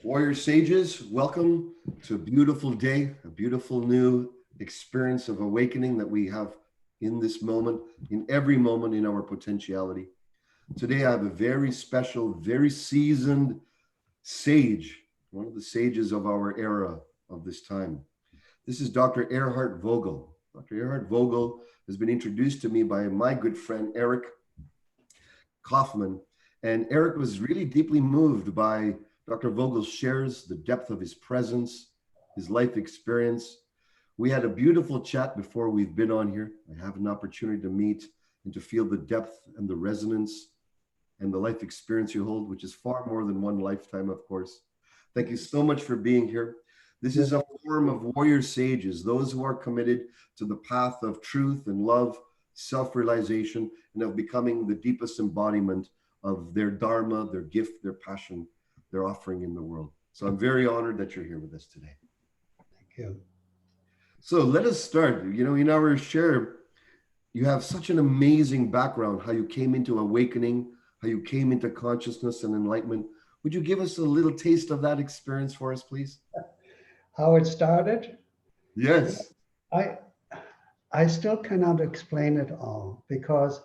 Warrior Sages, welcome to a beautiful day, a beautiful new experience of awakening that we have in this moment, in every moment in our potentiality. Today, I have a very special, very seasoned sage, one of the sages of our era of this time. This is Dr. Erhard Vogel. Dr. Erhard Vogel has been introduced to me by my good friend Eric Kaufman. And Eric was really deeply moved by Dr. Vogel shares the depth of his presence, his life experience. We had a beautiful chat before we've been on here. I have an opportunity to meet and to feel the depth and the resonance and the life experience you hold, which is far more than one lifetime, of course. Thank you so much for being here. This is a forum of warrior sages, those who are committed to the path of truth and love, self-realization, and of becoming the deepest embodiment of their dharma, their gift, their passion, their offering in the world. So I'm very honored that you're here with us today. Thank you. So let us start. In our share, you have such an amazing background, how you came into awakening, how you came into consciousness and enlightenment. Would you give us a little taste of that experience for us, please? How it started? You know, Yes. I I still cannot explain it all because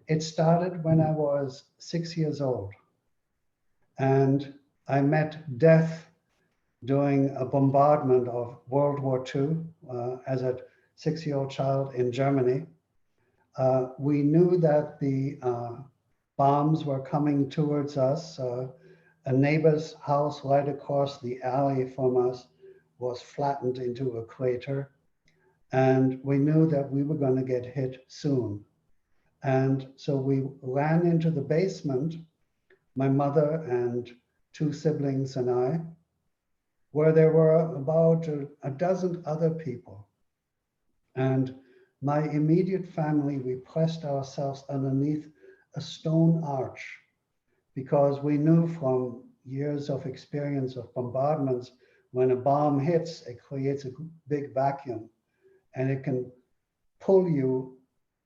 it started when I was 6 years old, and I met death during a bombardment of World War II as a 6-year-old child in Germany. We knew that the bombs were coming towards us. A neighbor's house right across the alley from us was flattened into a crater. And we knew that we were going to get hit soon. And so we ran into the basement, my mother and two siblings and I, where there were about a dozen other people. And my immediate family, we pressed ourselves underneath a stone arch because we knew from years of experience of bombardments, when a bomb hits, it creates a big vacuum and it can pull you,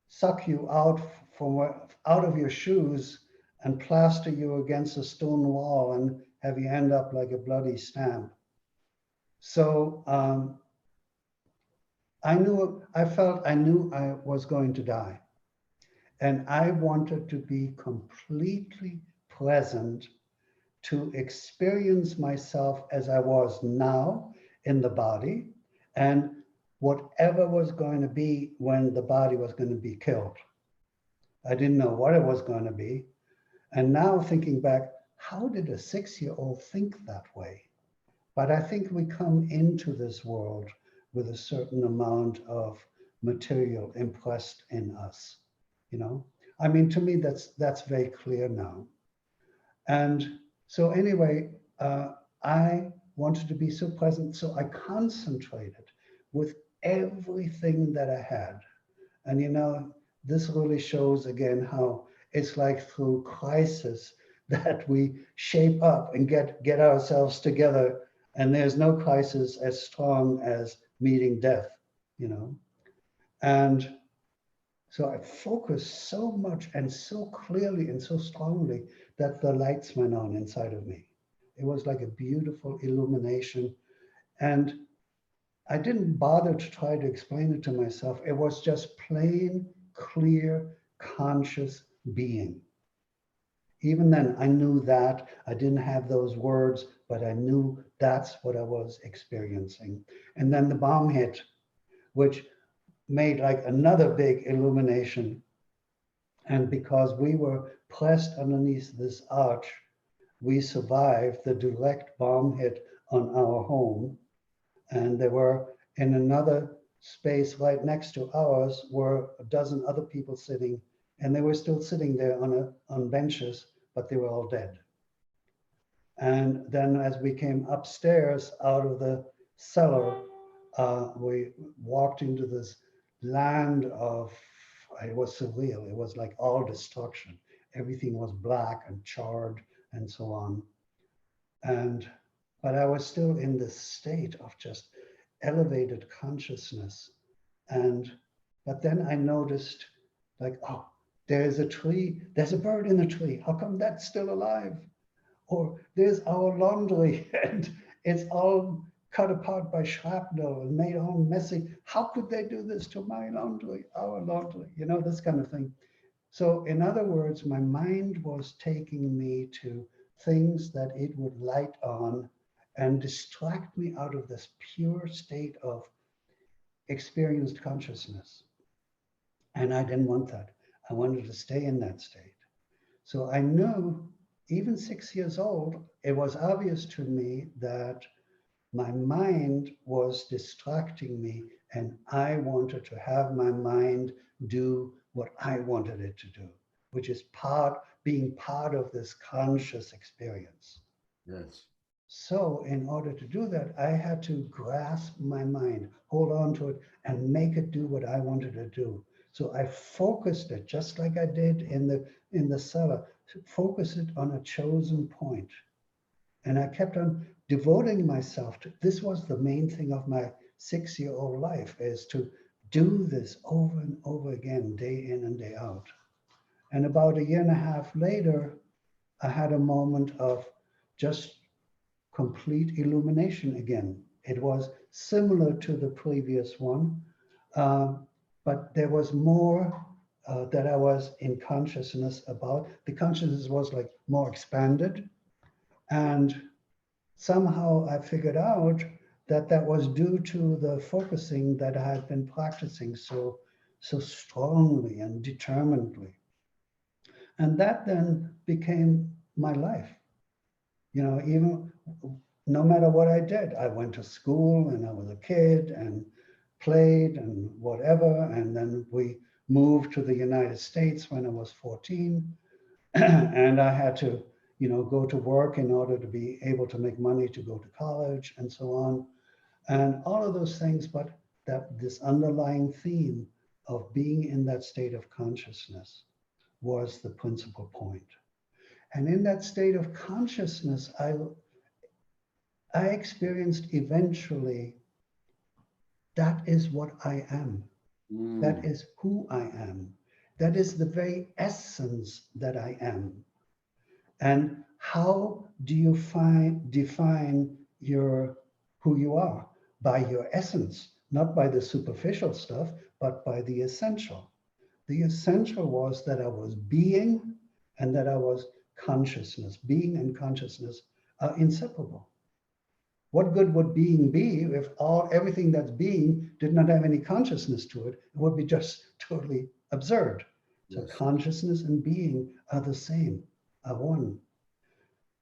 suck you out from out of your shoes and plaster you against a stone wall and have you end up like a bloody stamp. So I knew I was going to die. And I wanted to be completely present to experience myself as I was now in the body and whatever was going to be when the body was going to be killed. I didn't know what it was going to be. And now thinking back, how did a 6-year-old think that way? But I think we come into this world with a certain amount of material impressed in us, you know? I mean, to me, that's very clear now. And so anyway, I wanted to be so present, so I concentrated with everything that I had. And this really shows again how it's like through crisis that we shape up and get ourselves together. And there's no crisis as strong as meeting death, you know. And so I focused so much and so clearly and so strongly that the lights went on inside of me. It was like a beautiful illumination. And I didn't bother to try to explain it to myself. It was just plain, clear, conscious being. Even then, I knew that. I didn't have those words, but I knew that's what I was experiencing. And then the bomb hit, which made like another big illumination. And because we were pressed underneath this arch, we survived the direct bomb hit on our home. And there were in another space right next to ours were a dozen other people sitting, and they were still sitting there on benches, but they were all dead. And then as we came upstairs out of the cellar, we walked into this land of, it was surreal. It was like all destruction. Everything was black and charred and so on. And, but I was still in this state of just elevated consciousness. And, but then I noticed like, oh, there's a tree, there's a bird in the tree. How come that's still alive? Or there's our laundry and it's all cut apart by shrapnel and made all messy. How could they do this to my laundry, our laundry? You know, this kind of thing. So, in other words, my mind was taking me to things that it would light on and distract me out of this pure state of experienced consciousness. And I didn't want that. I wanted to stay in that state. So I knew, even 6 years old, it was obvious to me that my mind was distracting me, and I wanted to have my mind do what I wanted it to do, which is being part of this conscious experience. Yes. So, in order to do that, I had to grasp my mind, hold on to it, and make it do what I wanted to do. So I focused it, just like I did in the cellar, focus it on a chosen point. And I kept on devoting myself to this. Was the main thing of my 6-year-old life, is to do this over and over again, day in and day out. And about a year and a half later, I had a moment of just complete illumination again. It was similar to the previous one, uh, but there was more that I was in consciousness about. The consciousness was like more expanded, and somehow I figured out that that was due to the focusing that I had been practicing so strongly and determinedly. And that then became my life. You know, even no matter what I did, I went to school and I was a kid and played and whatever. And then we moved to the United States when I was 14. And I had to, you know, go to work in order to be able to make money to go to college and so on. And all of those things, but that this underlying theme of being in that state of consciousness was the principal point. And in that state of consciousness, I experienced eventually that is what I am. That is who I am. That is the very essence that I am. And how do you define who you are? By your essence, not by the superficial stuff, but by the essential. The essential was that I was being and that I was consciousness. Being and consciousness are inseparable. What good would being be if everything that's being did not have any consciousness to it? It would be just totally absurd. So Yes. consciousness and being are the same, are one.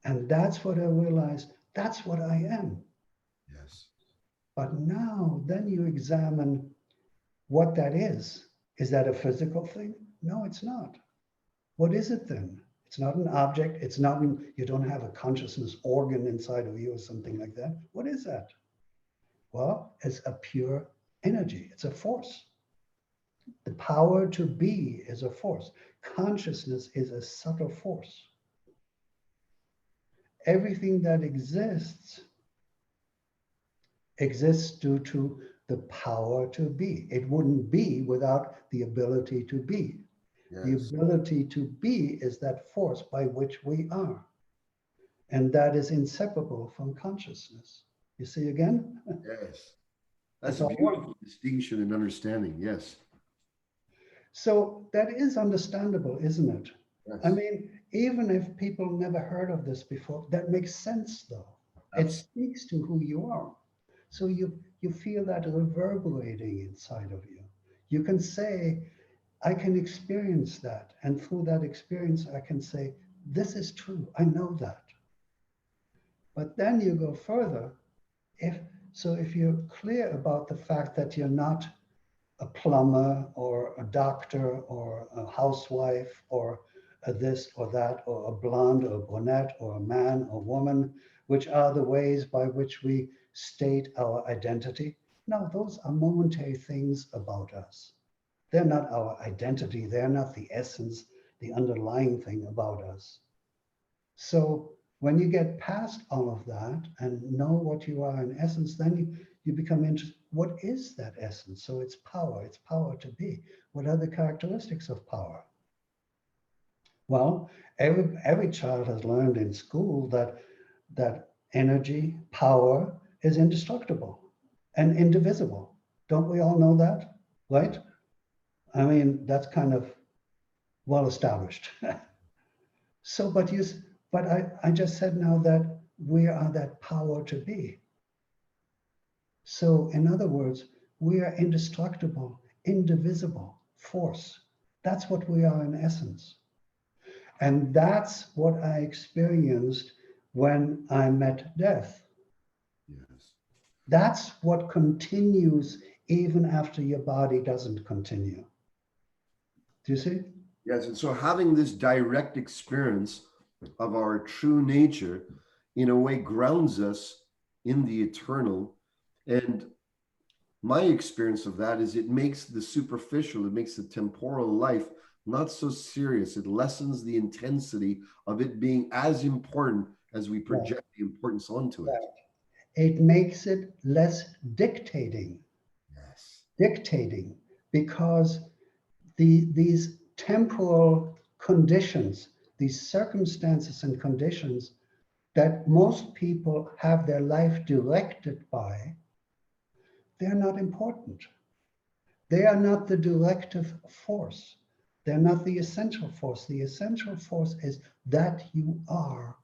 And that's what I realized, that's what I am. Yes. But now, then you examine what that is. Is that a physical thing? No, it's not. What is it then? It's not an object. It's not, you don't have a consciousness organ inside of you or something like that. What is that? Well, it's a pure energy. It's a force. The power to be is a force. Consciousness is a subtle force. Everything that exists due to the power to be. It wouldn't be without the ability to be. Yes. The ability to be is that force by which we are. And that is inseparable from consciousness. You see again? Yes. That's It's a all one. beautiful distinction and understanding. Yes. So that is understandable, isn't it? Yes. I mean, even if people never heard of this before, that makes sense though. It speaks to who you are. So you feel that reverberating inside of you. You can say, I can experience that. And through that experience, I can say, this is true. I know that. But then you go further. If you're clear about the fact that you're not a plumber or a doctor or a housewife or a this or that or a blonde or a brunette or a man or woman, which are the ways by which we state our identity. No, those are momentary things about us. They're not our identity. They're not the essence, the underlying thing about us. So when you get past all of that and know what you are in essence, then you become interested. What is that essence? So it's power to be. What are the characteristics of power? Well, every child has learned in school that energy, power is indestructible and indivisible. Don't we all know that? Right? I mean, that's kind of well established. So, but I just said now that we are that power to be. So, in other words, we are indestructible, indivisible force. That's what we are in essence. And that's what I experienced when I met death. Yes. That's what continues even after your body doesn't continue. Do you see? Yes. And so having this direct experience of our true nature in a way grounds us in the eternal. And my experience of that is it makes the superficial, it makes the temporal life not so serious. It lessens the intensity of it being as important as we project the importance onto it. It makes it less dictating. Yes. Dictating, because these temporal conditions, these circumstances and conditions that most people have their life directed by, they're not important. They are not the directive force. They're not the essential force. The essential force is that you are,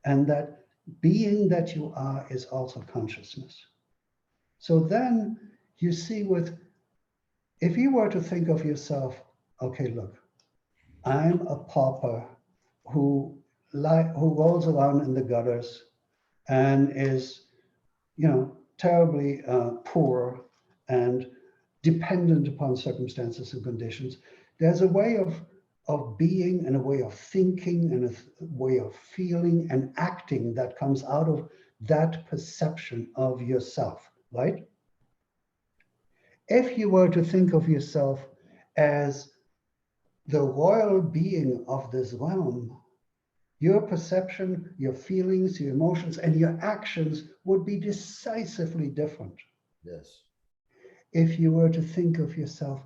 and that being that you are is also consciousness. So then you see, if you were to think of yourself, okay, look, I'm a pauper who who rolls around in the gutters and is, terribly poor and dependent upon circumstances and conditions. There's a way of being and a way of thinking and a way of feeling and acting that comes out of that perception of yourself, right? If you were to think of yourself as the royal being of this realm, your perception, your feelings, your emotions, and your actions would be decisively different. Yes. If you were to think of yourself,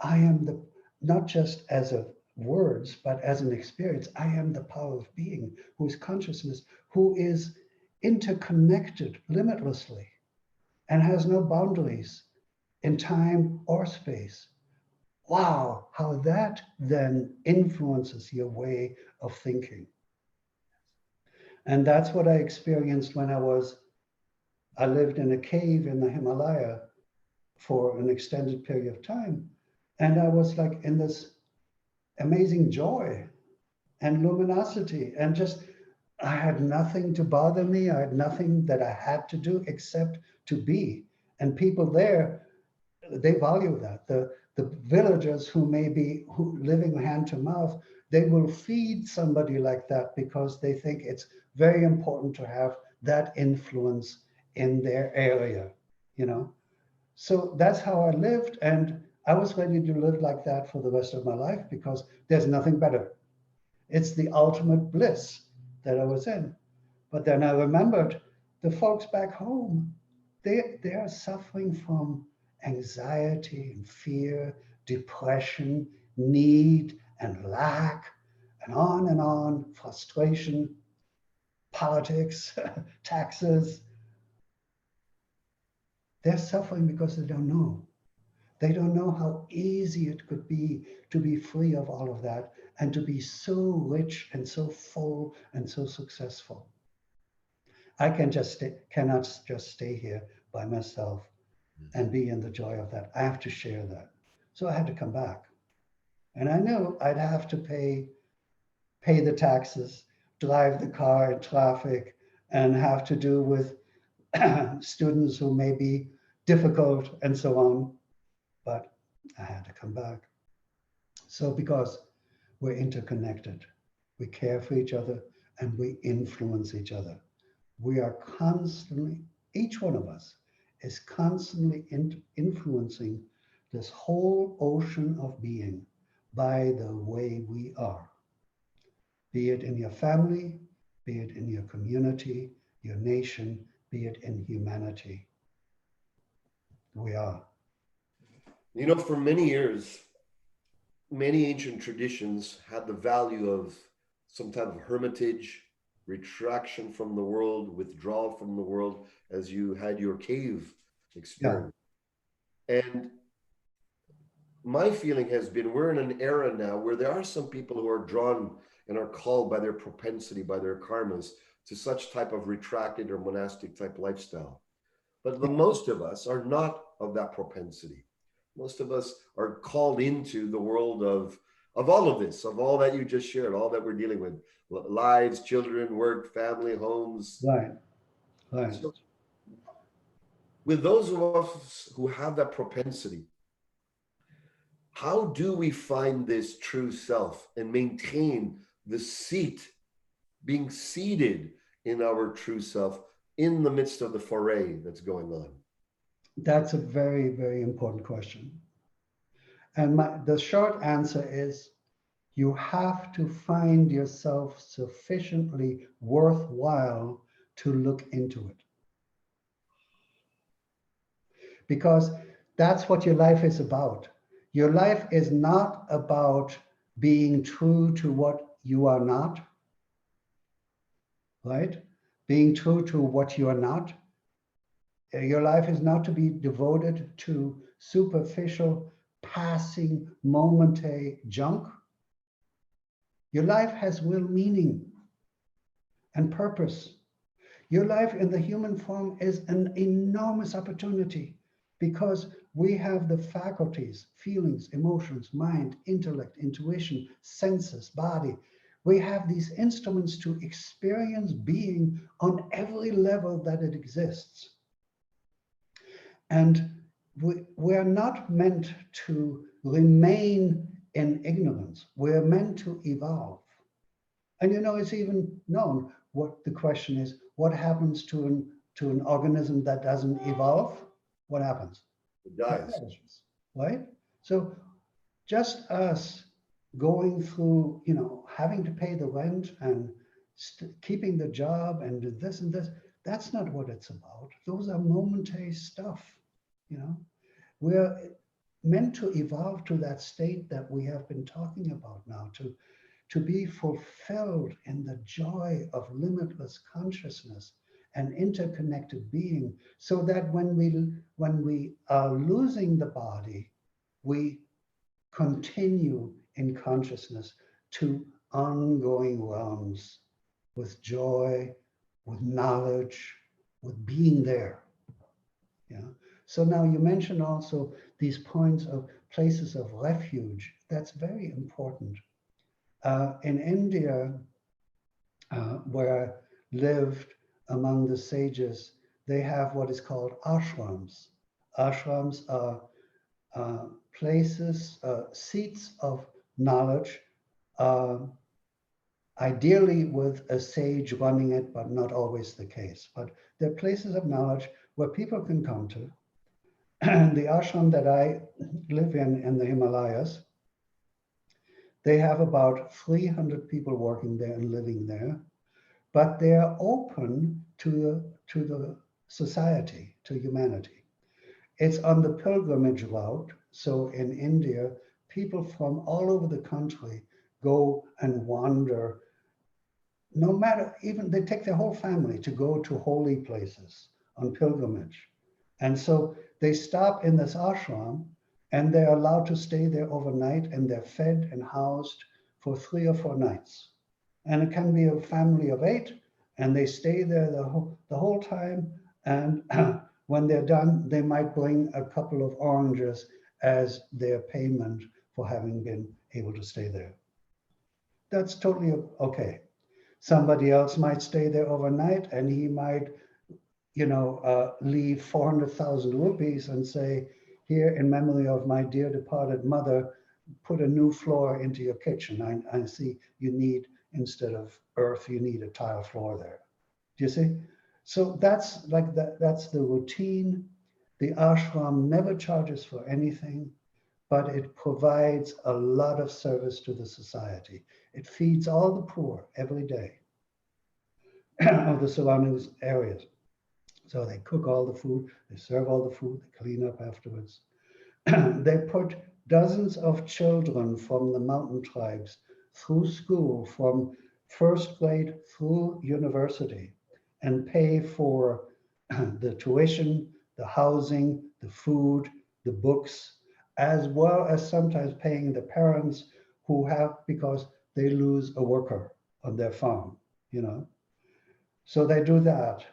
I am the, not just as a words, but as an experience, I am the power of being, who is consciousness, who is interconnected limitlessly and has no boundaries in time or space. Wow, how that then influences your way of thinking. And that's what I experienced when I lived in a cave in the Himalaya for an extended period of time. And I was like in this amazing joy and luminosity, and just, I had nothing to bother me. I had nothing that I had to do except to be. And people there, they value that. The villagers who may be living hand to mouth, they will feed somebody like that because they think it's very important to have that influence in their area, you know. So that's how I lived, and I was ready to live like that for the rest of my life because there's nothing better. It's the ultimate bliss that I was in. But then I remembered the folks back home, they are suffering from anxiety and fear, depression, need and lack, and on, frustration, politics, taxes. They're suffering because they don't know. They don't know how easy it could be to be free of all of that and to be so rich and so full and so successful. I cannot just stay here by myself and be in the joy of that. I have to share that. So I had to come back. And I knew I'd have to pay the taxes, drive the car in traffic, and have to do with students who may be difficult and so on. But I had to come back. So because we're interconnected, we care for each other and we influence each other. We are constantly, each one of us is constantly influencing this whole ocean of being by the way we are. Be it in your family, be it in your community, your nation, be it in humanity. We are. You know, for many years, many ancient traditions had the value of some type of hermitage, retraction from the world, withdrawal from the world, as you had your cave Yeah, experience. And my feeling has been we're in an era now where there are some people who are drawn and are called by their propensity, by their karmas, to such type of retracted or monastic type lifestyle. But the most of us are not of that propensity. Most of us are called into the world of all of this, of all that you just shared, all that we're dealing with, lives, children, work, family, homes. right, right. So with those of us who have that propensity, how do we find this true self and maintain the seat, being seated in our true self in the midst of the foray that's going on? That's a very, very important question. And the short answer is you have to find yourself sufficiently worthwhile to look into it. Because that's what your life is about. Your life is not about being true to what you are not, right? Being true to what you are not. Your life is not to be devoted to superficial, passing, momentary junk. Your life has real meaning and purpose. Your life in the human form is an enormous opportunity because we have the faculties, feelings, emotions, mind, intellect, intuition, senses, body. We have these instruments to experience being on every level that it exists. And we're not meant to remain in ignorance. We're meant to evolve. And it's even known what the question is, what happens to an organism that doesn't evolve? What happens? It It dies. perishes, right? So just us going through, having to pay the rent and keeping the job and this and this, that's not what it's about. Those are momentary stuff, We're meant to evolve to that state that we have been talking about now, to be fulfilled in the joy of limitless consciousness and interconnected being, so that when we are losing the body, we continue in consciousness to ongoing realms with joy, with knowledge, with being there. Yeah. So now you mentioned also these points of places of refuge. That's very important. In India, where I lived among the sages, they have what is called ashrams. Ashrams are places, seats of knowledge, ideally with a sage running it, but not always the case. But they're places of knowledge where people can come to. And the ashram that I live in the Himalayas, they have about 300 people working there and living there, but they are open to the society, to humanity. It's on the pilgrimage route. So in India, people from all over the country go and wander, no matter, even they take their whole family to go to holy places on pilgrimage. And so they stop in this ashram and they're allowed to stay there overnight, and they're fed and housed for 3 or 4 nights. And it can be a family of 8, and they stay there the whole time. And when they're done, they might bring a couple of oranges as their payment for having been able to stay there. That's totally okay. Somebody else might stay there overnight, and he might, leave 400,000 rupees and say, here in memory of my dear departed mother, put a new floor into your kitchen. I see you need, instead of earth, you need a tile floor there. Do you see? So that's like that. That's the routine. The ashram never charges for anything, but it provides a lot of service to the society. It feeds all the poor every day of the surrounding areas. So they cook all the food, they serve all the food, they clean up afterwards. They put dozens of children from the mountain tribes through school from first grade through university and pay for the tuition, the housing, the food, the books, as well as sometimes paying the parents who have because they lose a worker on their farm, you know. So they do that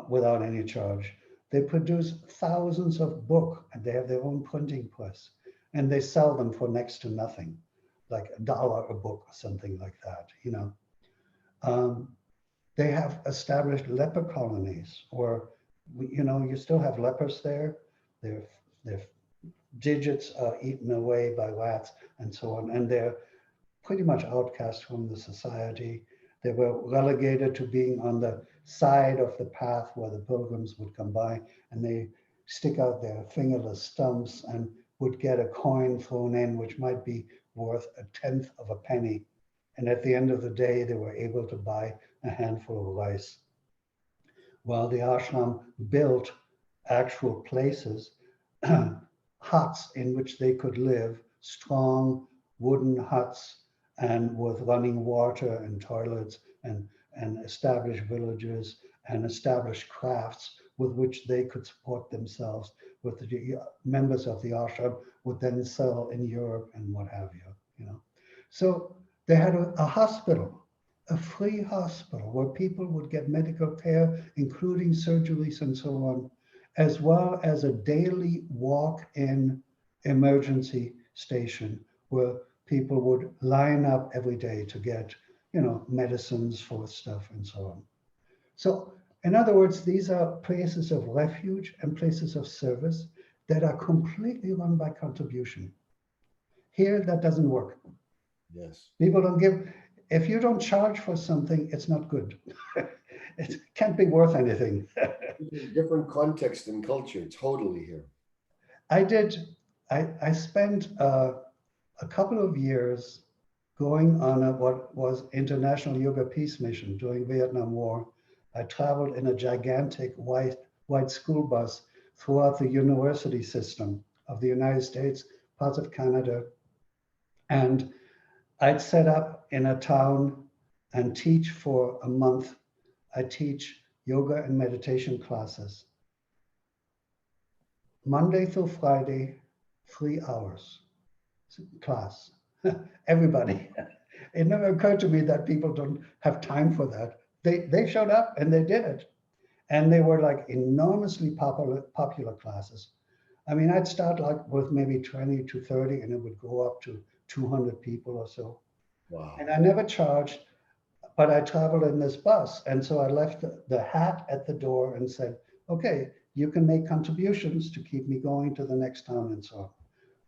without any charge. They produce thousands of books and they have their own printing press and they sell them for next to nothing, like $1 a book or something like that, you know. Um, they have established leper colonies or, you know, you still have lepers there. Their digits are eaten away by rats and so on. And they're pretty much outcast from the society. They were relegated to being on the side of the path where the pilgrims would come by and they stick out their fingerless stumps and would get a coin thrown in, which might be worth a tenth of a penny. And at the end of the day, they were able to buy a handful of rice. While the ashram built actual places, huts in which they could live, strong wooden huts and with running water and toilets and established villages and established crafts with which they could support themselves, with the members of the ashram would then sell in Europe and what have you, you know. So they had a hospital, a free hospital where people would get medical care, including surgeries and so on, as well as a daily walk-in emergency station where people would line up every day to get, you know, medicines for stuff and so on. So, in other words, these are places of refuge and places of service that are completely run by contribution. Here, that doesn't work. Yes. People don't give, if you don't charge for something, it's not good. It can't be worth anything. Different context and culture, totally here. I did, I spent a couple of years going on what was International Yoga Peace Mission during Vietnam War. I traveled in a gigantic white school bus throughout the university system of the United States, parts of Canada, and I'd set up in a town and teach for a month. I teach yoga and meditation classes, Monday through Friday, 3 hours class. Everybody. It never occurred to me that people don't have time for that. They showed up and they did it. And they were like enormously popular classes. I mean, I'd start like with maybe 20 to 30 and it would go up to 200 people or so. Wow. And I never charged, but I traveled in this bus. And so I left the hat at the door and said, okay, you can make contributions to keep me going to the next town and so on.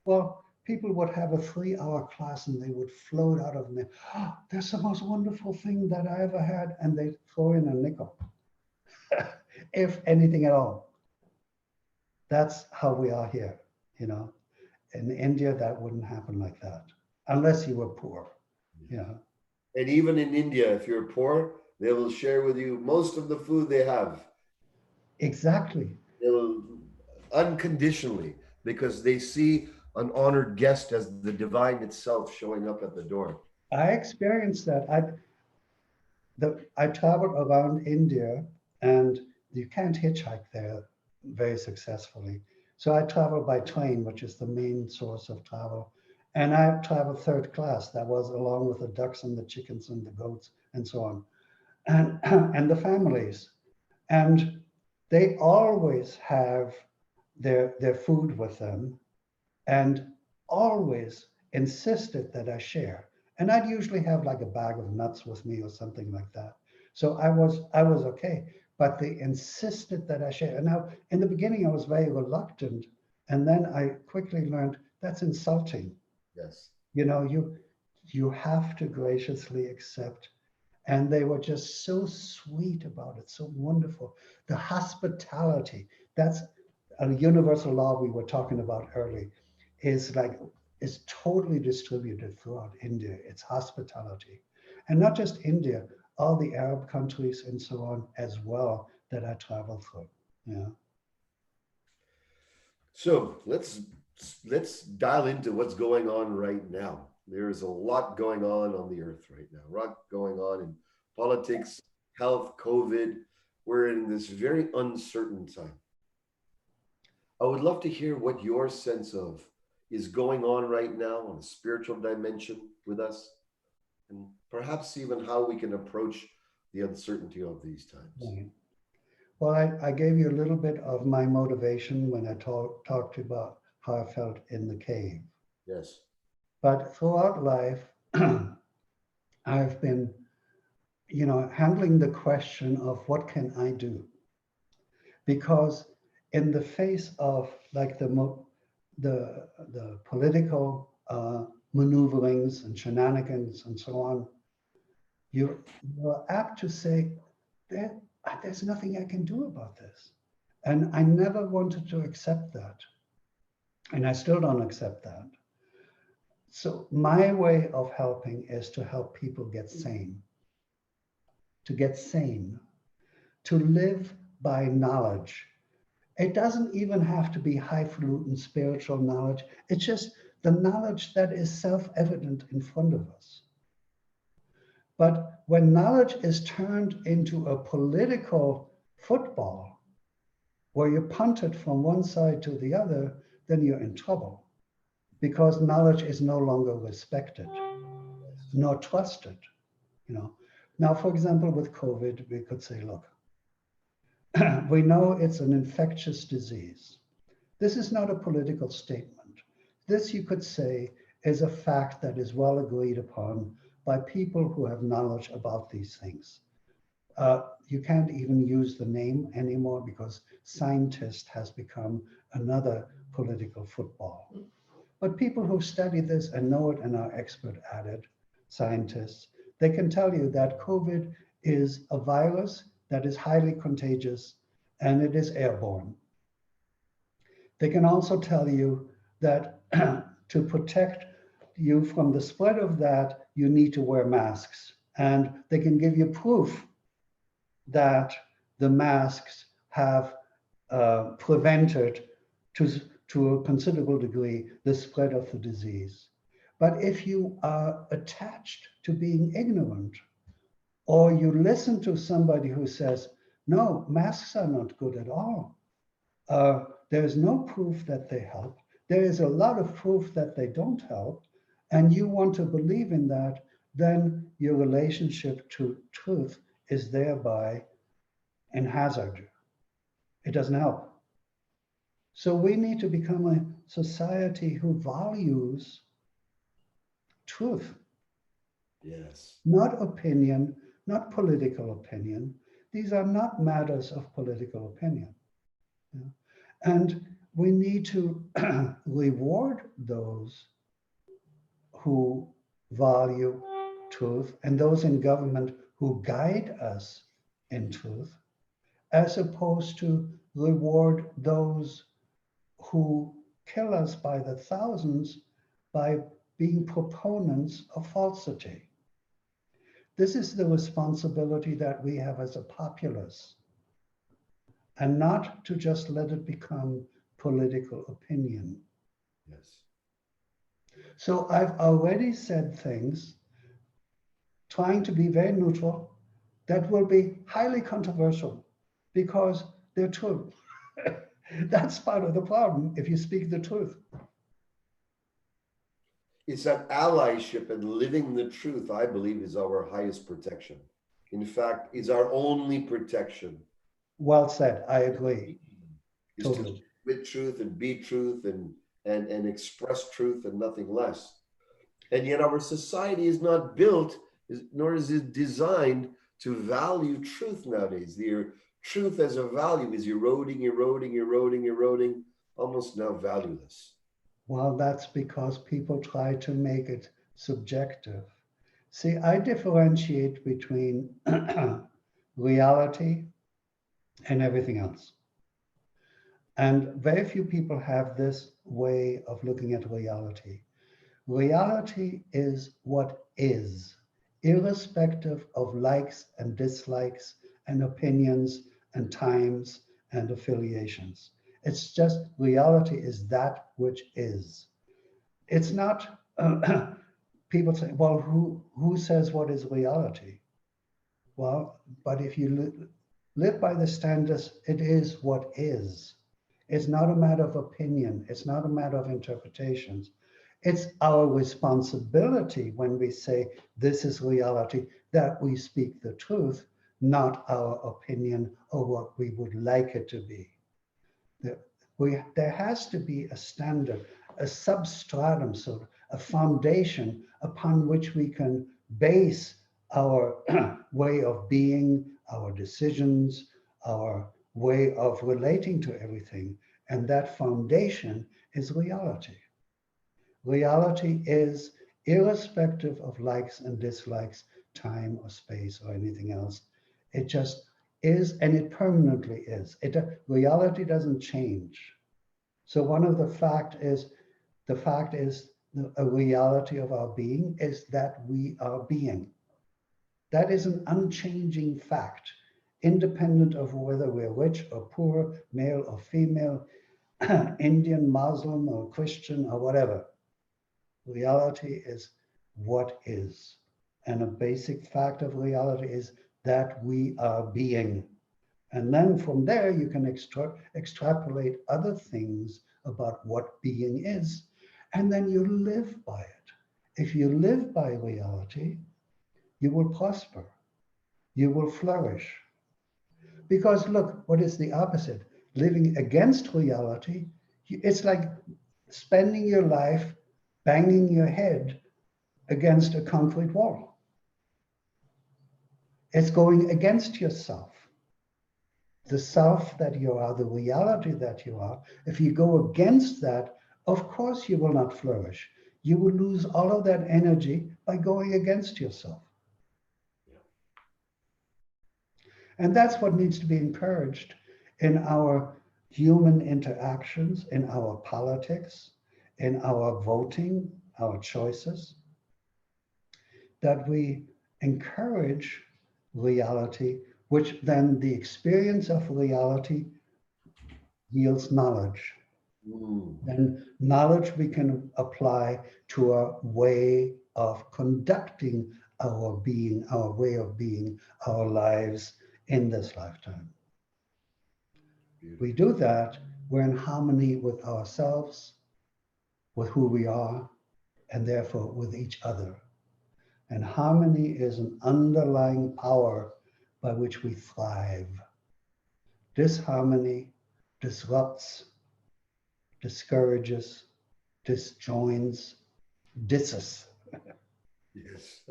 Well, people would have a 3 hour class and they would float out of me. Oh, that's the most wonderful thing that I ever had. And they throw in a nickel, if anything at all. That's how we are here, you know. In India, that wouldn't happen like that unless you were poor, you know. And even in India, if you're poor, they will share with you most of the food they have. Exactly. They will unconditionally because they see an honored guest as the divine itself showing up at the door. I experienced that. I traveled around India and you can't hitchhike there very successfully. So I traveled by train, which is the main source of travel. And I traveled third class. That was along with the ducks and the chickens and the goats and so on. And, and the families. And they always have their food with them and always insisted that I share. And I'd usually have like a bag of nuts with me or something like that. So I was okay. But they insisted that I share. And now in the beginning I was very reluctant. And then I quickly learned that's insulting. Yes. You know, you have to graciously accept. And they were just so sweet about it, so wonderful. The hospitality, that's a universal law we were talking about early, is like is totally distributed throughout India. It's hospitality. And not just India, all the Arab countries and so on as well that I traveled through. Yeah. So let's let's dial into what's going on right now. There is a lot going on the earth right now. A lot going on in politics, health, COVID. We're in this very uncertain time. I would love to hear what your sense of is going on right now on a spiritual dimension with us, and perhaps even how we can approach the uncertainty of these times. Right. Well, I gave you a little bit of my motivation when I talked about how I felt in the cave. Yes. But throughout life, I've been, handling the question of what can I do? Because in the face of like the political maneuverings and shenanigans and so on, you're apt to say, there's nothing I can do about this. And I never wanted to accept that. And I still don't accept that. So my way of helping is to help people get sane, to live by knowledge. It doesn't even have to be highfalutin spiritual knowledge. It's just the knowledge that is self-evident in front of us. But when knowledge is turned into a political football, where you punt it from one side to the other, then you're in trouble because knowledge is no longer respected nor trusted. Now, for example, with COVID, we could say, look, we know it's an infectious disease. This is not a political statement. This, you could say, is a fact that is well agreed upon by people who have knowledge about these things. You can't even use the name anymore because scientist has become another political football. But people who study this and know it and are expert at it, scientists, they can tell you that COVID is a virus that is highly contagious and it is airborne. They can also tell you that to protect you from the spread of that, you need to wear masks. And they can give you proof that the masks have prevented to a considerable degree the spread of the disease. But if you are attached to being ignorant, or you listen to somebody who says, no, masks are not good at all. There is no proof that they help. There is a lot of proof that they don't help. And you want to believe in that, then your relationship to truth is thereby in hazard. It doesn't help. So we need to become a society who values truth. Yes. Not opinion, not political opinion. These are not matters of political opinion. And we need to reward those who value truth and those in government who guide us in truth, as opposed to reward those who kill us by the thousands by being proponents of falsity. This is the responsibility that we have as a populace, and not to just let it become political opinion. Yes. So I've already said things trying to be very neutral that will be highly controversial because they're true. That's part of the problem if you speak the truth. It's that allyship and living the truth, I believe, is our highest protection. In fact, is our only protection. Well said. I agree. Is Totally. to with truth and be truth and express truth and nothing less. And yet our society is not built, nor is it designed to value truth nowadays. The truth as a value is eroding, almost now valueless. Well, that's because people try to make it subjective. See, I differentiate between reality and everything else. And very few people have this way of looking at reality. Reality is what is, irrespective of likes and dislikes and opinions and times and affiliations. It's just reality is that which is. It's not, people say, well, who says what is reality? Well, but if you live by the standards, it is what is. It's not a matter of opinion. It's not a matter of interpretations. It's our responsibility when we say this is reality that we speak the truth, not our opinion or what we would like it to be. There has to be a standard, a substratum, so a foundation upon which we can base our way of being, our decisions, our way of relating to everything. And that foundation is reality. Reality is irrespective of likes and dislikes, time or space or anything else. It just is, and it permanently is. Reality doesn't change. So one of the fact is a reality of our being is that we are being. That is an unchanging fact, independent of whether we're rich or poor, male or female, Indian, Muslim, or Christian, or whatever. Reality is what is. And a basic fact of reality is that we are being. And then from there, you can extrapolate other things about what being is. And then you live by it. If you live by reality, you will prosper. You will flourish. Because look, what is the opposite? Living against reality, it's like spending your life banging your head against a concrete wall. It's going against yourself. The self that you are, the reality that you are. If you go against that, of course you will not flourish. You will lose all of that energy by going against yourself. And that's what needs to be encouraged in our human interactions, in our politics, in our voting, our choices, that we encourage reality, which then the experience of reality yields knowledge. Then knowledge we can apply to our way of conducting our being, our way of being, our lives in this lifetime. We do that, we're in harmony with ourselves, with who we are, and therefore with each other. And harmony is an underlying power by which we thrive. Disharmony disrupts, discourages, disjoins, disses. Yes.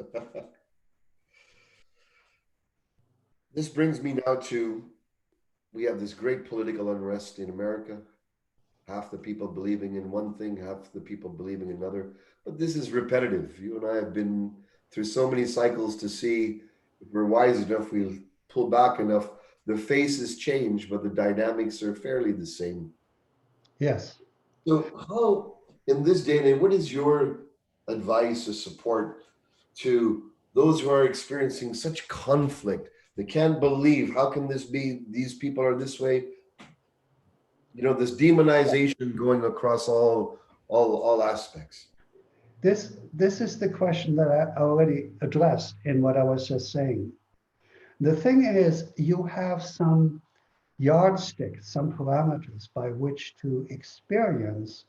This brings me now to, we have this great political unrest in America. Half the people believing in one thing, half the people believing another. But this is repetitive. You and I have been through so many cycles to see if we're wise enough, we'll pull back enough. The faces change, but the dynamics are fairly the same. Yes. So how, in this day and age, what is your advice or support to those who are experiencing such conflict? They can't believe, how can this be? These people are this way. You know, this demonization going across all aspects. This is the question that I already addressed in what I was just saying. The thing is, you have some yardsticks, some parameters by which to experience,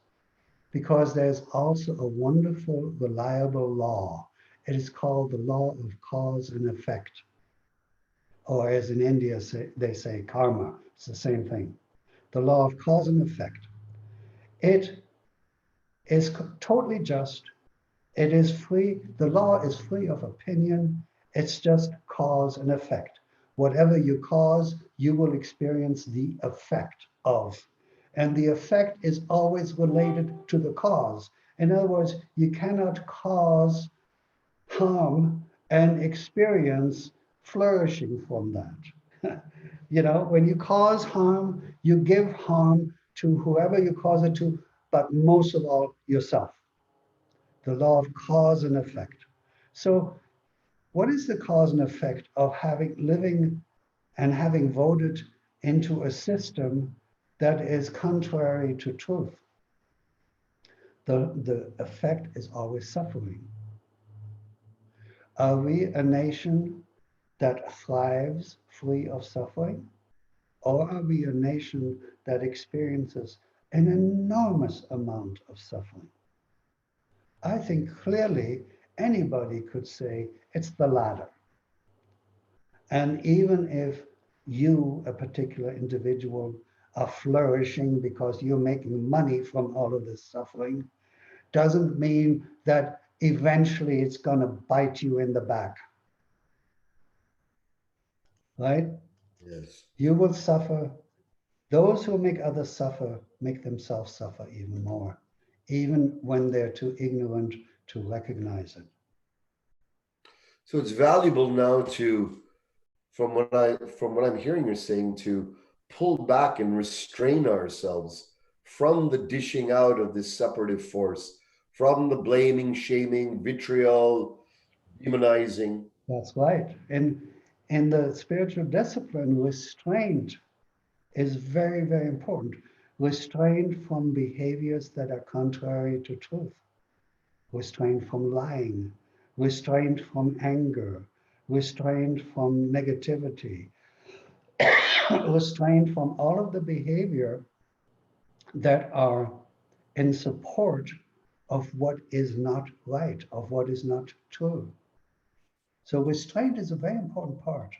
because there's also a wonderful, reliable law. It is called the law of cause and effect. Or as in India, they say karma. It's the same thing. The law of cause and effect. It is totally just. It is free. The law is free of opinion. It's just cause and effect. Whatever you cause, you will experience the effect of. And the effect is always related to the cause. In other words, you cannot cause harm and experience flourishing from that. You know, when you cause harm, you give harm to whoever you cause it to, but most of all, yourself. The law of cause and effect. So what is the cause and effect of living and having voted into a system that is contrary to truth, the effect is always suffering. Are we a nation that thrives free of suffering? Or are we a nation that experiences an enormous amount of suffering? I think clearly anybody could say it's the latter. And even if you, a particular individual, are flourishing because you're making money from all of this suffering, doesn't mean that eventually it's going to bite you in the back. Right? Yes. You will suffer. Those who make others suffer make themselves suffer even more, even when they're too ignorant to recognize it. So it's valuable now to, from what I'm hearing you're saying, to pull back and restrain ourselves from the dishing out of this separative force, from the blaming, shaming, vitriol, demonizing. That's right. In the spiritual discipline, restraint is very, very important. Restraint from behaviors that are contrary to truth, restraint from lying, restraint from anger, restraint from negativity, restraint from all of the behavior that are in support of what is not right, of what is not true. So restraint is a very important part.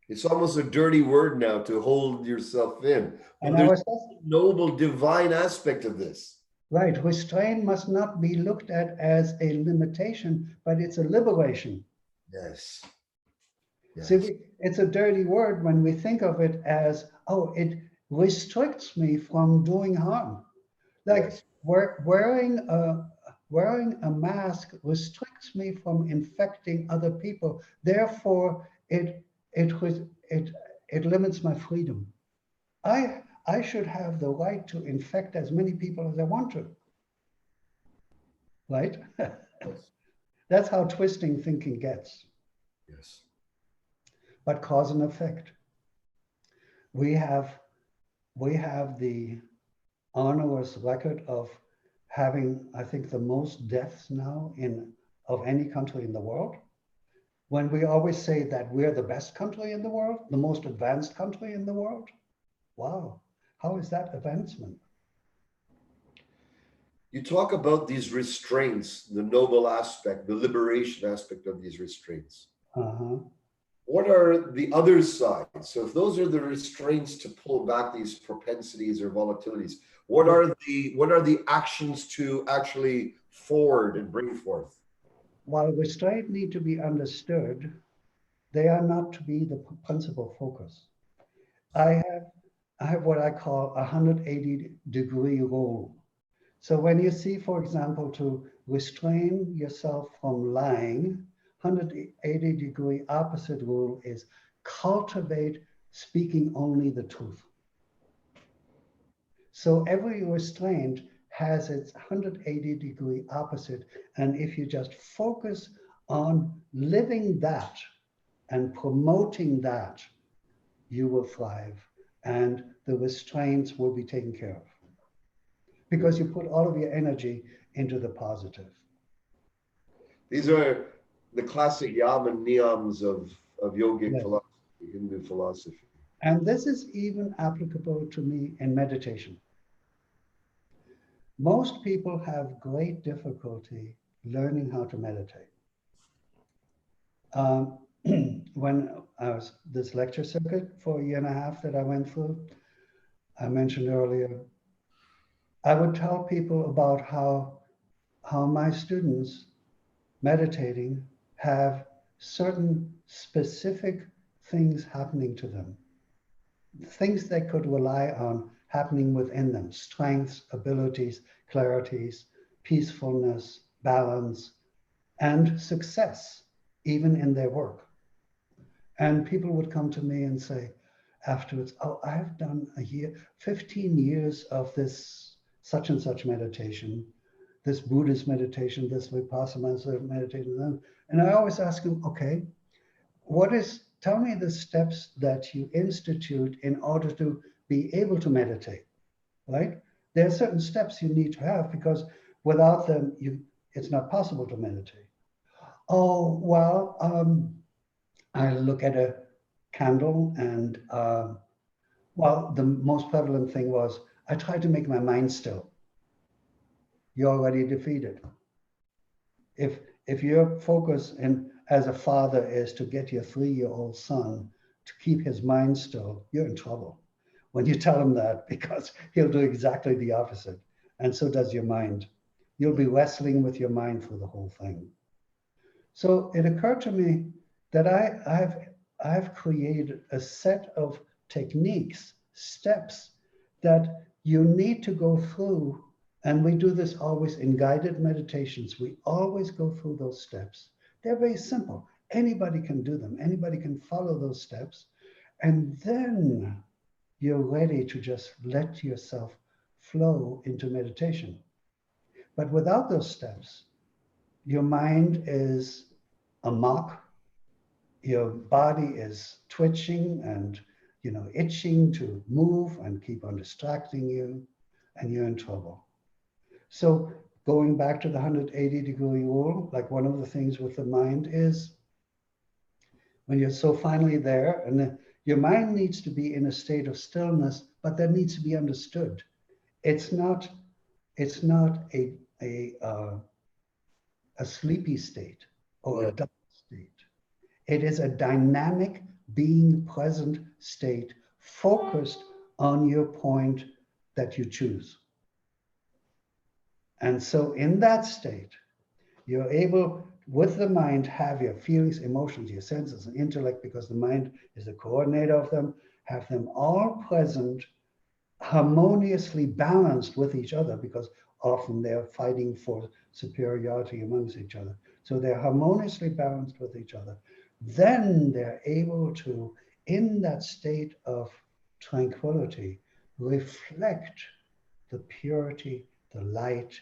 It's almost a dirty word now to hold yourself in. But And there's a noble divine aspect of this. right, restraint must not be looked at as a limitation, but it's a liberation. Yes. Yes. See, it's a dirty word when we think of it as, oh, it restricts me from doing harm. Like Yes. wearing a mask restricts me from infecting other people. Therefore, it limits my freedom. I should have the right to infect as many people as I want to. Right? Yes. That's how twisting thinking gets. Yes. But cause and effect. We have the onerous record of having, I think, the most deaths now of any country in the world. When we always say that we're the best country in the world, the most advanced country in the world. Wow, how is that advancement? You talk about these restraints, the noble aspect, the liberation aspect of these restraints. Uh-huh. What are the other sides? So if those are the restraints to pull back these propensities or volatilities, what are the actions to actually forward and bring forth? While restraint need to be understood, they are not to be the principal focus. I have what I call a 180-degree rule. So when you see, for example, to restrain yourself from lying, 180-degree opposite rule is cultivate speaking only the truth. So every restraint has its 180-degree opposite. And if you just focus on living that and promoting that, you will thrive and the restraints will be taken care of. Because you put all of your energy into the positive. These are the classic yam and niyams of yogic Yes. philosophy, Hindu philosophy. And this is even applicable to me in meditation. Most people have great difficulty learning how to meditate. When I was this lecture circuit for a year and a half that I went through, I mentioned earlier, I would tell people about how my students meditating have certain specific things happening to them, things they could rely on happening within them, strengths, abilities, clarities, peacefulness, balance, and success, even in their work. And people would come to me and say afterwards, oh, I've done 15 years of this such and such meditation, this Buddhist meditation, this Vipassana meditation. And I always ask them, okay, tell me the steps that you institute in order to be able to meditate, right? There are certain steps you need to have because without them, it's not possible to meditate. Oh, well, I look at a candle and, well, the most prevalent thing was I tried to make my mind still. You're already defeated. If your focus as a father is to get your 3-year-old son to keep his mind still, you're in trouble when you tell him that, because he'll do exactly the opposite. And so does your mind. You'll be wrestling with your mind through the whole thing. So it occurred to me that I've created a set of techniques, steps that you need to go through. And we do this always in guided meditations. We always go through those steps. They're very simple. Anybody can do them. Anybody can follow those steps. And then you're ready to just let yourself flow into meditation. But without those steps, your mind is amok. Your body is twitching and itching to move and keep on distracting you, and you're in trouble. So going back to the 180-degree rule, like one of the things with the mind is when you're so finally there, and your mind needs to be in a state of stillness, but that needs to be understood. It's not a sleepy state or a dull state. It is a dynamic, being present state focused on your point that you choose. And so in that state, you're able, with the mind, have your feelings, emotions, your senses, and intellect, because the mind is the coordinator of them, have them all present, harmoniously balanced with each other, because often they're fighting for superiority amongst each other. So they're harmoniously balanced with each other. Then they're able to, in that state of tranquility, reflect the purity, the light,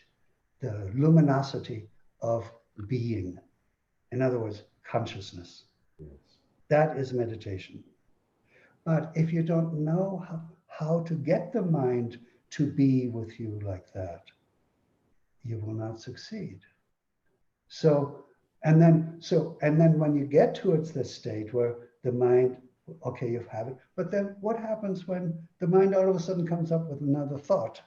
the luminosity of being. In other words, consciousness. Yes. That is meditation. But if you don't know how to get the mind to be with you like that, you will not succeed. And then when you get towards this state where the mind, okay, you have it, but then what happens when the mind all of a sudden comes up with another thought?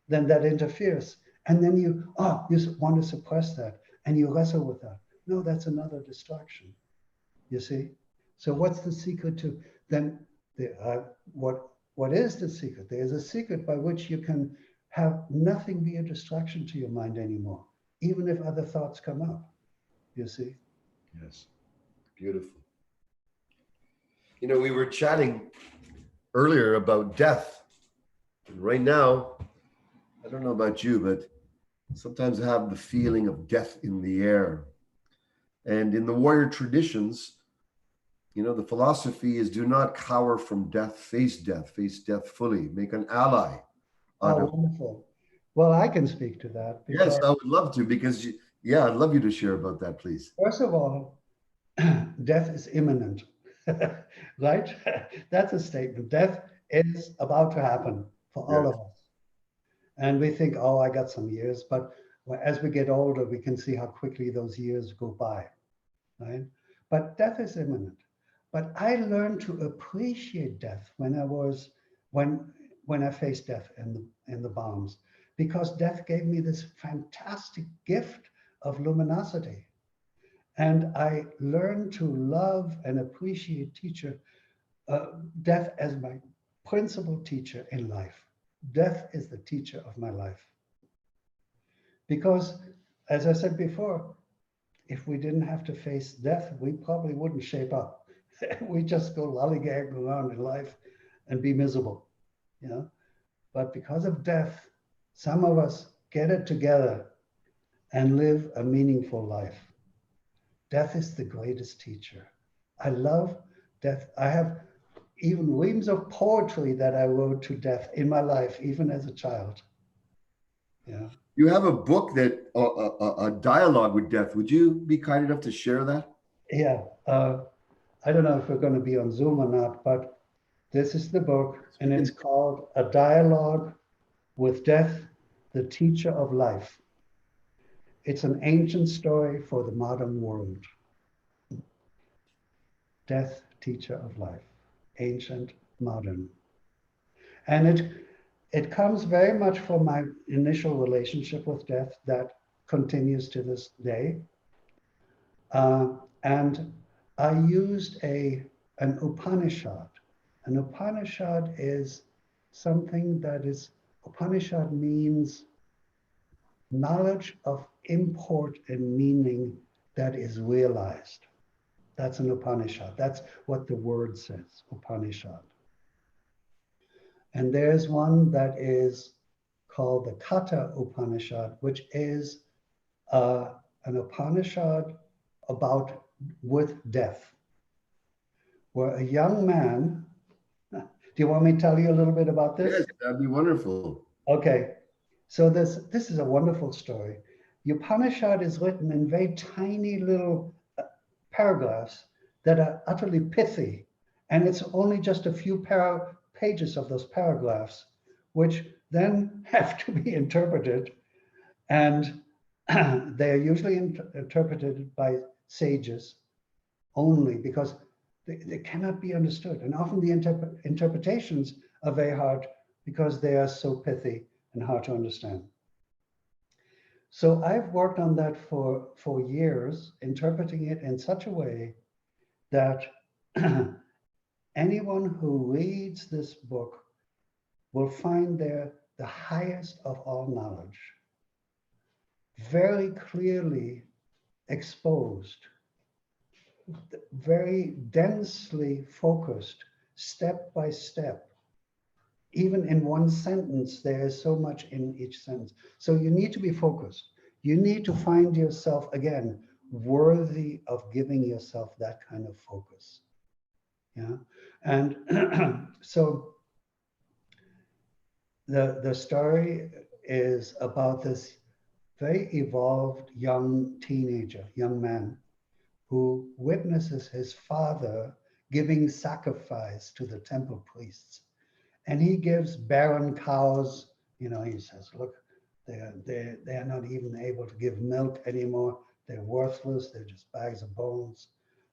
Then that interferes. And then you want to suppress that and you wrestle with that. No, that's another distraction, you see? So what's the secret to then, what is the secret? There's a secret by which you can have nothing be a distraction to your mind anymore, even if other thoughts come up, you see? Yes, beautiful. We were chatting earlier about death. And right now, I don't know about you, but sometimes I have the feeling of death in the air. And in the warrior traditions, the philosophy is do not cower from death, face death fully, make an ally. Oh, wonderful. Well, I can speak to that. Yes, I would love to, because, I'd love you to share about that, please. First of all, death is imminent, right? That's a statement. Death is about to happen for all of us. And we think, oh, I got some years. But as we get older, we can see how quickly those years go by, right? But death is imminent. But I learned to appreciate death when I faced death in the bombs, because death gave me this fantastic gift of luminosity. And I learned to love and appreciate death as my principal teacher in life. Death is the teacher of my life. Because, as I said before, if we didn't have to face death, we probably wouldn't shape up. We just go lollygag around in life and be miserable, But because of death, some of us get it together and live a meaningful life. Death is the greatest teacher. I love death. I have even reams of poetry that I wrote to death in my life, even as a child. Yeah. You have a book that a dialogue with death. Would you be kind enough to share that? Yeah. I don't know if we're going to be on Zoom or not, but This is the book, and it's called A Dialogue with Death, the Teacher of Life. It's an ancient story for the modern world. Death, Teacher of Life, ancient, modern. And it comes very much from my initial relationship with death that continues to this day. And I used an Upanishad. An Upanishad is something that is, Upanishad means knowledge of import and meaning that is realized. That's an Upanishad. That's what the word says, Upanishad. And there's one that is called the Katha Upanishad, which is an Upanishad about with death, where a young man, do you want me to tell you a little bit about this? Yes, that'd be wonderful. Okay, so this is a wonderful story. The Upanishad is written in very tiny little paragraphs that are utterly pithy, and it's only just a few pages of those paragraphs, which then have to be interpreted, and they are usually interpreted by sages only because they cannot be understood. And often the interpretations are very hard because they are so pithy and hard to understand. So I've worked on that for years, interpreting it in such a way that anyone who reads this book will find there the highest of all knowledge, very clearly exposed, very densely focused, step by step. Even in one sentence, there is so much in each sentence. So you need to be focused. You need to find yourself, again, worthy of giving yourself that kind of focus. Yeah. And so the story is about this very evolved young teenager, young man, who witnesses his father giving sacrifice to the temple priests. And he gives barren cows, he says, look, they're not even able to give milk anymore. They're worthless. They're just bags of bones.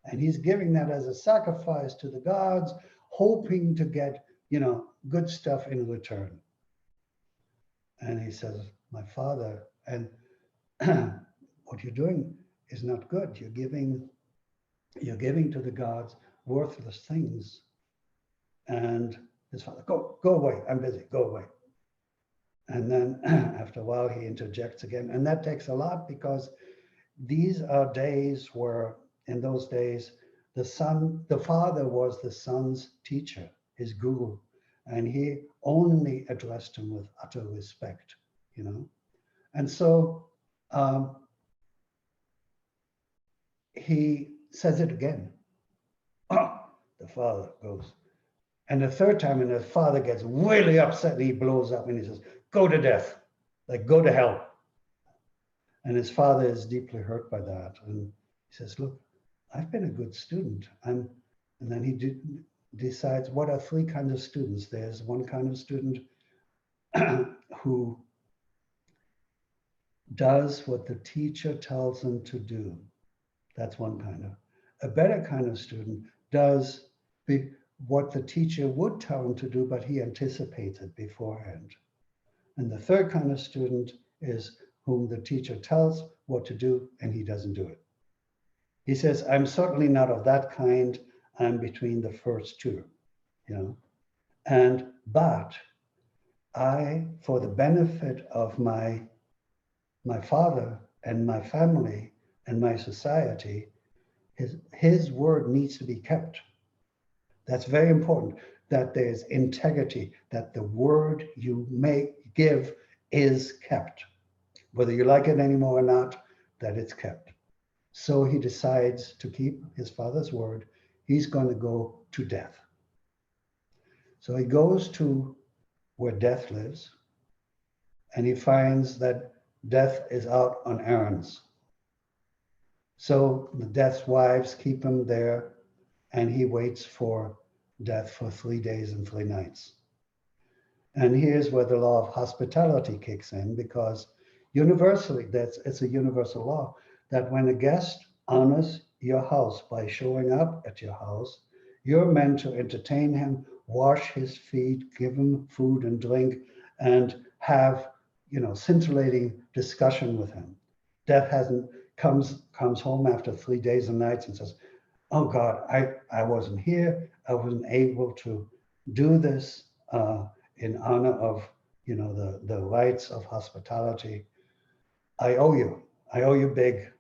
And he's giving that as a sacrifice to the gods, hoping to get, good stuff in return. And he says, my father, and what you're doing is not good. You're giving to the gods worthless things. And his father, go away. I'm busy. Go away. And then after a while, he interjects again. And that takes a lot because these are days where, in those days, the father was the son's teacher, his guru, and he only addressed him with utter respect, And so he says it again. The father goes. And the third time, and the father gets really upset, and he blows up and he says, go to death, like go to hell. And his father is deeply hurt by that. And he says, look, I've been a good student. And then he decides what are three kinds of students. There's one kind of student who does what the teacher tells them to do. That's one kind of. A better kind of student does what the teacher would tell him to do, but he anticipates it beforehand. And the third kind of student is whom the teacher tells what to do and he doesn't do it. He says, I'm certainly not of that kind. I'm between the first two, but I, for the benefit of my father and my family and my society, his word needs to be kept. That's very important, that there's integrity, that the word you give is kept. Whether you like it anymore or not, that it's kept. So he decides to keep his father's word. He's going to go to death. So he goes to where death lives, and he finds that death is out on errands. So the death's wives keep him there, and he waits for death for 3 days and 3 nights. And here's where the law of hospitality kicks in, because universally, it's a universal law that when a guest honors your house by showing up at your house, you're meant to entertain him, wash his feet, give him food and drink, and have, scintillating discussion with him. Death hasn't comes home after 3 days and nights and says, "Oh God, I wasn't here. I wasn't able to do this in honor of the rights of hospitality. I owe you. I owe you big.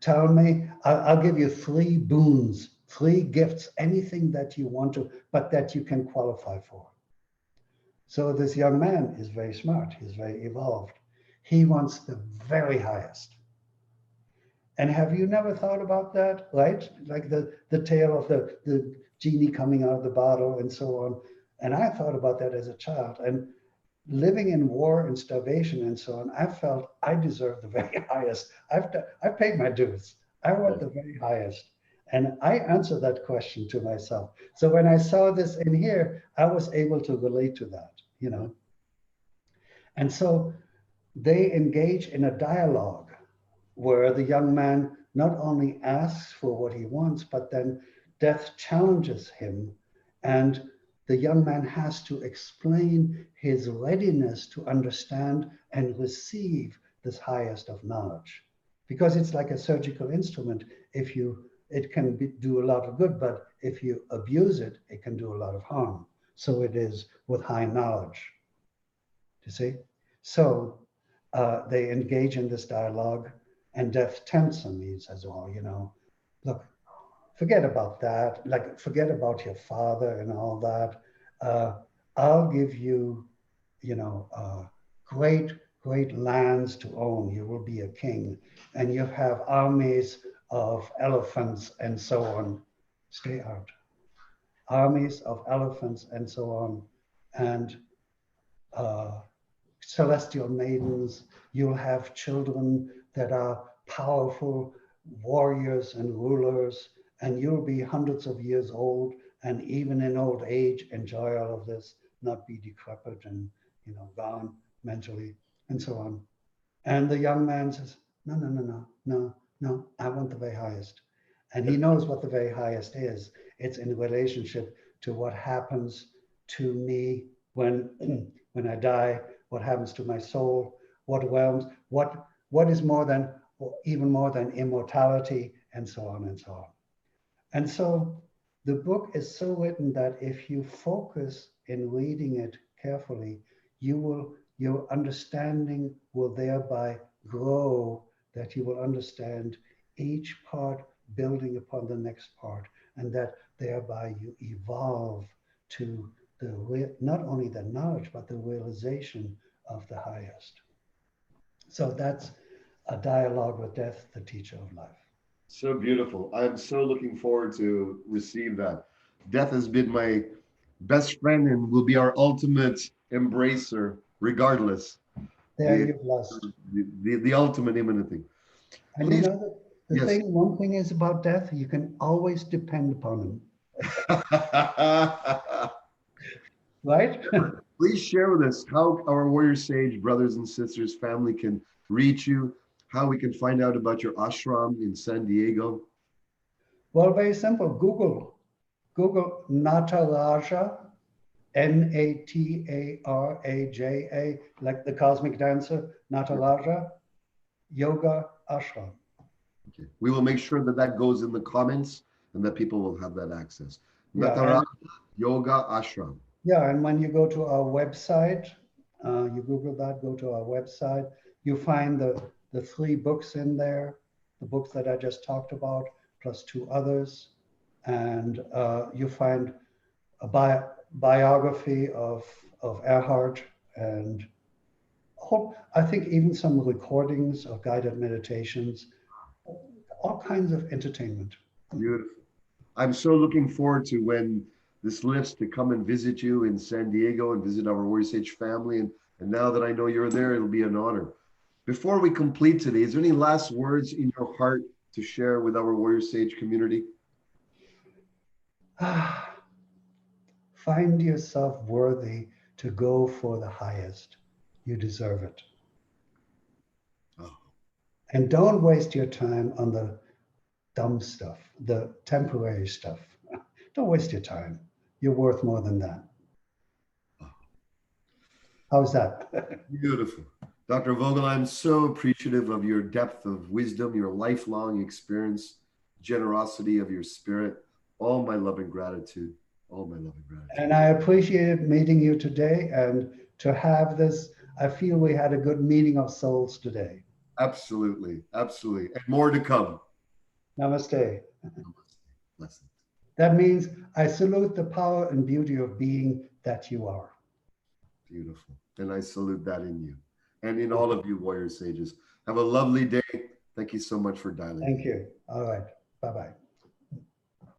Tell me. I'll give you 3 boons, 3 gifts, anything that you want to, but that you can qualify for." So this young man is very smart. He's very evolved. He wants the very highest. And have you never thought about that, right? Like the tale of the genie coming out of the bottle and so on. And I thought about that as a child. And living in war and starvation and so on, I felt I deserve the very highest. I've paid my dues. I want the very highest. And I answered that question to myself. So when I saw this in here, I was able to relate to that, And so they engage in a dialogue where the young man not only asks for what he wants, but then death challenges him. And the young man has to explain his readiness to understand and receive this highest of knowledge. Because it's like a surgical instrument. It can do a lot of good, but if you abuse it, it can do a lot of harm. So it is with high knowledge. You see? So they engage in this dialogue, and death tempts him. He says, "Oh, look, forget about that. Like, forget about your father and all that. I'll give you, great lands to own. You will be a king, and you have armies of elephants and so on. Stay out. Armies of elephants and so on, and celestial maidens. You'll have children that are powerful warriors and rulers, and you'll be hundreds of years old, and even in old age, enjoy all of this, not be decrepit and gone mentally, and so on." And the young man says, "No, no, no, no, no, no, I want the very highest." And he knows what the very highest is. It's in relationship to what happens to me when when I die, what happens to my soul, what realms, what is even more than immortality, and so on and so on. And so the book is so written that if you focus in reading it carefully, your understanding will thereby grow, that you will understand each part building upon the next part, and that thereby you evolve to not only the knowledge, but the realization of the highest. So that's a dialogue with death, the teacher of life. So beautiful. I'm so looking forward to receive that. Death has been my best friend and will be our ultimate embracer, regardless. There you've lost. The ultimate imminent thing. And Please, the one thing is about death, you can always depend upon him. Right? Please share with us how our Warrior Sage brothers and sisters family can reach you, how we can find out about your ashram in San Diego. Well, very simple. Google Nataraja, Nataraja, like the cosmic dancer, Nataraja Yoga Ashram. Okay. We will make sure that goes in the comments and that people will have that access. Yeah, Yoga Ashram. Yeah, and when you go to our website, you Google that, go to our website, you find the 3 books in there, the books that I just talked about, plus 2 others. And you find a biography of Erhard, and I think even some recordings of guided meditations, all kinds of entertainment. Beautiful. I'm so looking forward to when this lifts to come and visit you in San Diego and visit our Warrior Sage family. And now that I know you're there, it'll be an honor. Before we complete today, is there any last words in your heart to share with our Warrior Sage community? find yourself worthy to go for the highest. You deserve it. Oh, And don't waste your time on the dumb stuff, the temporary stuff. Don't waste your time. You're worth more than that. oh, How's that? beautiful. Dr. Vogel, I'm so appreciative of your depth of wisdom, your lifelong experience, generosity of your spirit. All my love and gratitude. All my love and gratitude. And I appreciated meeting you today, and to have this, I feel we had a good meeting of souls today. Absolutely. Absolutely. And more to come. Namaste. Blessings. That means I salute the power and beauty of being that you are. Beautiful. And I salute that in you and in all of you warrior sages. Have a lovely day. Thank you so much for dialing. Thank you. All right. Bye-bye.